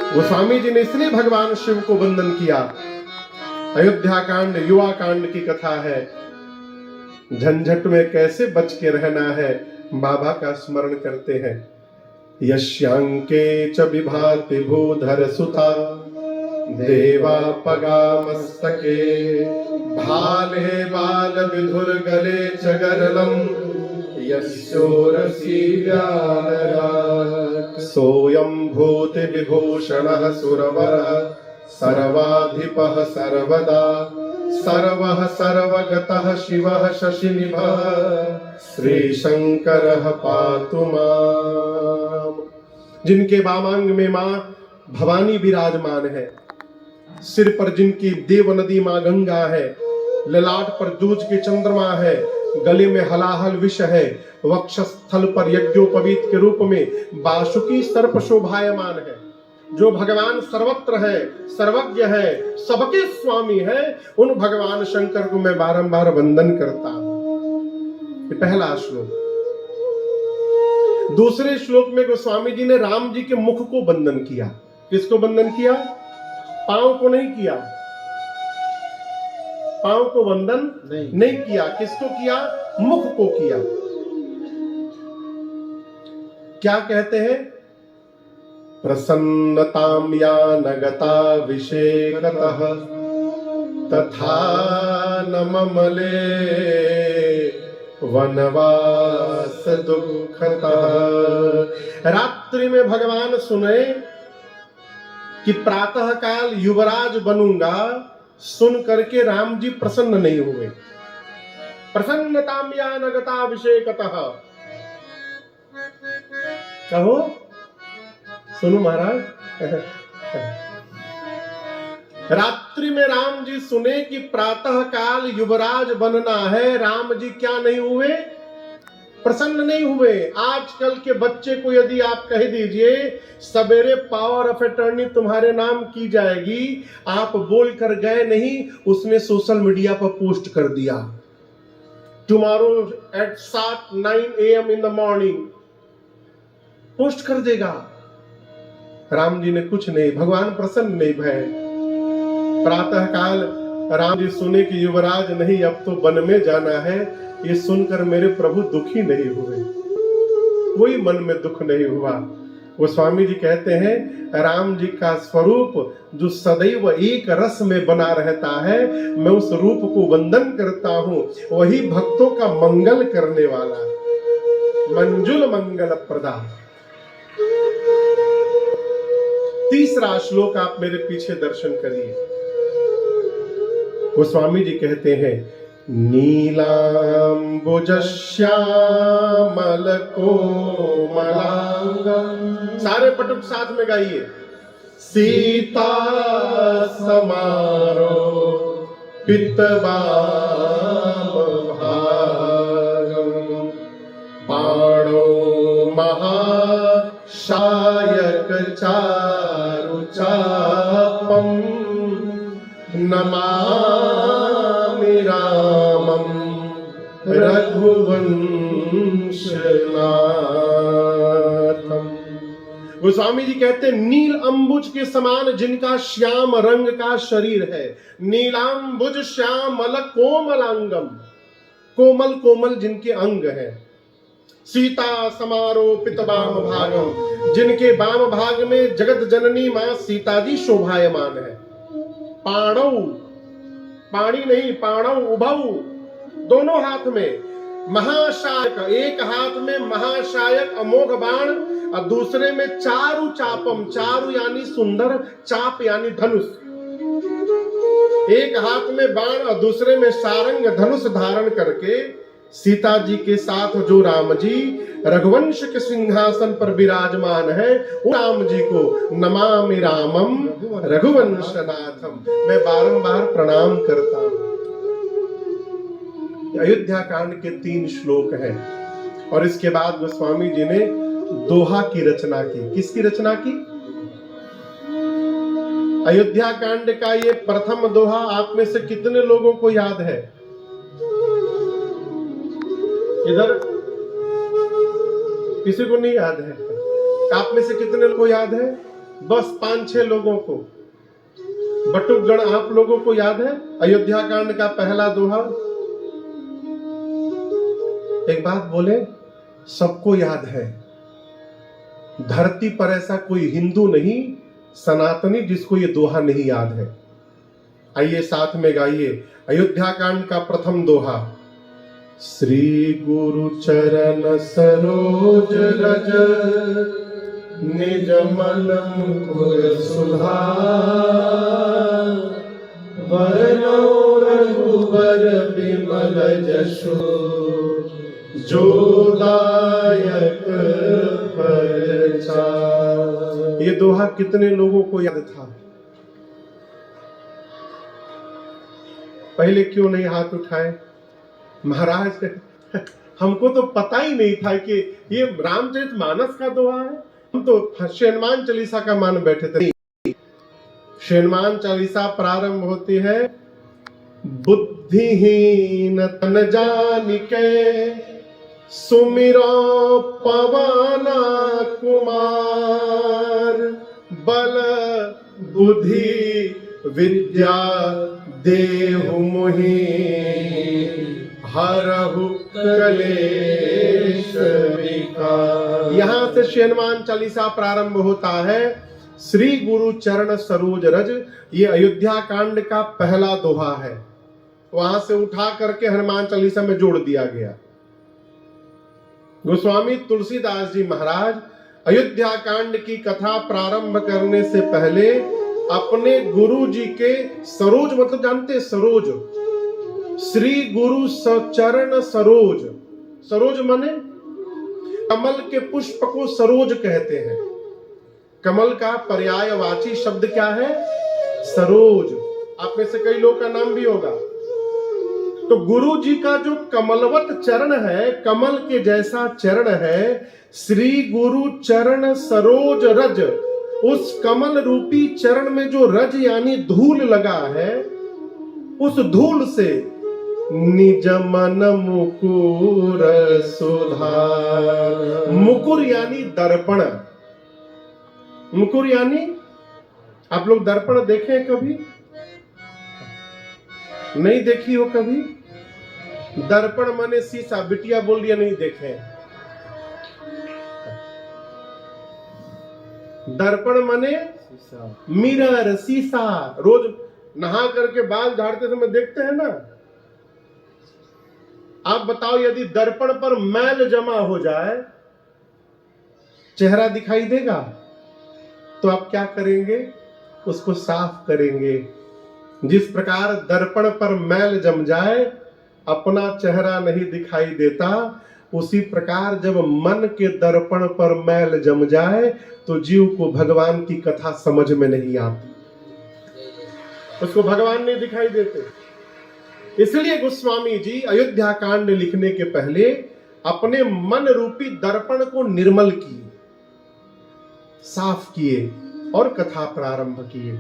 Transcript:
गोस्वामी जी ने इसलिए भगवान शिव को वंदन किया। अयोध्या कांड युवा कांड की कथा है। झंझट में कैसे बच के रहना है, बाबा का स्मरण करते हैं। यश्यांके च विभाति भूधर सुता देवा पगा मस्तके भाले बाल विधुर गले च गरलम यस्योरसी व्यानराग सोयं भूति विभूषणः सुरवरः सर्वाधिपः सर्वदा सर्वः सर्वगतः शिवः शशिनिभः श्रीशंकरः पातु माम्। जिनके वामांग में मां भवानी विराजमान है, सिर पर जिनकी देव नदी मां गंगा है, ललाट पर दूज के चंद्रमा है, गले में हलाहल विष है, वक्षस्थल पर यज्ञोपवीत के रूप में बासुकी सर्प शोभायमान है। जो भगवान सर्वत्र है, सर्वज्ञ है, सबके स्वामी है, उन भगवान शंकर को मैं बारंबार वंदन करता हूं। ये पहला श्लोक। दूसरे श्लोक में गोस्वामी जी ने राम जी के मुख को वंदन किया। किसको वंदन किया? पांव को नहीं किया, पांव को वंदन नहीं किया। किसको किया? मुख को किया। क्या कहते हैं? प्रसन्नतां या नगता विषेकतः तथा न ममले वनवास दुःखतः। रात्रि में भगवान सुने कि प्रातः काल युवराज बनूंगा, सुन करके राम जी प्रसन्न नहीं हुए। प्रसन्नतां या नगता विषेकतः। कहो सुनो महाराज। रात्रि में राम जी सुने कि प्रातः काल युवराज बनना है, राम जी क्या नहीं हुए? प्रसन्न नहीं हुए। आजकल के बच्चे को यदि आप कह दीजिए सवेरे पावर ऑफ अटर्नी तुम्हारे नाम की जाएगी, आप बोल कर गए नहीं, उसने सोशल मीडिया पर पोस्ट कर दिया, tomorrow at 9 AM in the morning post कर देगा। राम जी ने कुछ नहीं, भगवान प्रसन्न नहीं भय। प्रातः काल राम जी सुने कि युवराज नहीं, अब तो वन में जाना है, ये सुनकर मेरे प्रभु दुखी नहीं हुए, कोई मन में दुख नहीं हुआ। गोस्वामी जी कहते हैं राम जी का स्वरूप जो सदैव एक रस में बना रहता है, मैं उस रूप को वंदन करता हूं। वही भक्तों का मंगल करने वाला, मंजुल मंगल प्रदा। तीसरा श्लोक आप मेरे पीछे दर्शन करिए। गोस्वामी जी कहते हैं नीलांबुजश्यामल कोमलांगम। सारे पटुक साथ में गाइए। सीता समारो पितवाम भागम पाणो महाशायक चारु चापम नमामि रामं रघुवंशनाथम। गोस्वामी जी कहते हैं नील अंबुज के समान जिनका श्याम रंग का शरीर है, नीलांबुज श्यामल कोमलांगम, कोमल कोमल जिनके अंग है। सीता समारोपित वाम भागम, जिनके वाम भाग में जगत जननी मां सीता जी शोभायमान है। पाणौ, पाणी नहीं पाणौ, उभौ, दोनों हाथ में महाशायक, एक हाथ में महाशायक अमोघ बाण और दूसरे में चारु चापम, चारु यानी सुंदर, चाप यानी धनुष। एक हाथ में बाण और दूसरे में सारंग धनुष धारण करके सीता जी के साथ जो राम जी रघुवंश के सिंहासन पर विराजमान है, उन राम जी को नमामि रामम रघुवंशनाथम, मैं बारंबार प्रणाम करता हूं। अयोध्या कांड के 3 श्लोक हैं और इसके बाद गोस्वामी जी ने दोहा की रचना की। किसकी रचना की? अयोध्या कांड का ये प्रथम दोहा आप में से कितने लोगों को याद है? इधर किसी को नहीं याद है? आप में से कितने को याद है? बस 5-6 लोगों को। बटुकगण आप लोगों को याद है अयोध्या कांड का पहला दोहा? एक बात बोले, सबको याद है। धरती पर ऐसा कोई हिंदू नहीं, सनातनी, जिसको ये दोहा नहीं याद है। आइए साथ में गाइए अयोध्या कांड का प्रथम दोहा। श्री गुरु चरण सरोज रज, निज मन मुकुर सुधार, वरनौ रघुबर बिमल जसु, जो दायक प्रचार। ये दोहा कितने लोगों को याद था? पहले क्यों नहीं हाथ उठाए? महाराज हमको तो पता ही नहीं था कि ये रामचरितमानस का दोहा है। हम तो हनुमान चालीसा का मान बैठे थे। हनुमान चालीसा प्रारंभ होती है, बुद्धिहीन तन जानिके सुमिरो पवना कुमार, बल बुद्धि विद्या देहु मोहि, हरहु कलेश विकार। यहां से हनुमान चालीसा प्रारंभ होता है। श्री गुरु चरण सरोज रज, ये अयोध्या कांड का पहला दोहा है। वहां से उठा करके हनुमान चालीसा में जोड़ दिया गया। गोस्वामी तुलसीदास जी महाराज अयोध्या कांड की कथा प्रारंभ करने से पहले अपने गुरु जी के सरोज, मतलब जानते सरोज, श्री गुरु चरण सरोज, सरोज माने कमल के पुष्प को सरोज कहते हैं। कमल का पर्यायवाची शब्द क्या है? सरोज। आप में से कई लोग का नाम भी होगा। तो गुरु जी का जो कमलवत चरण है, कमल के जैसा चरण है, श्री गुरु चरण सरोज रज, उस कमल रूपी चरण में जो रज यानी धूल लगा है, उस धूल से निज मन मुकुर सुधार। मुकुर यानी दर्पण। मुकुर यानी, आप लोग दर्पण देखे कभी? नहीं देखी हो कभी? दर्पण माने शीशा। बिटिया बोल दिया नहीं देखे। दर्पण माने मिरर, शीशा। रोज नहा करके बाल झाड़ते समय देखते हैं ना। आप बताओ, यदि दर्पण पर मैल जमा हो जाए, चेहरा दिखाई देगा? तो आप क्या करेंगे? उसको साफ करेंगे। जिस प्रकार दर्पण पर मैल जम जाए, अपना चेहरा नहीं दिखाई देता, उसी प्रकार जब मन के दर्पण पर मैल जम जाए तो जीव को भगवान की कथा समझ में नहीं आती, उसको भगवान नहीं दिखाई देते। इसलिए गोस्वामी जी अयोध्या कांड लिखने के पहले अपने मन रूपी दर्पण को निर्मल किए, साफ किए और कथा प्रारंभ किए।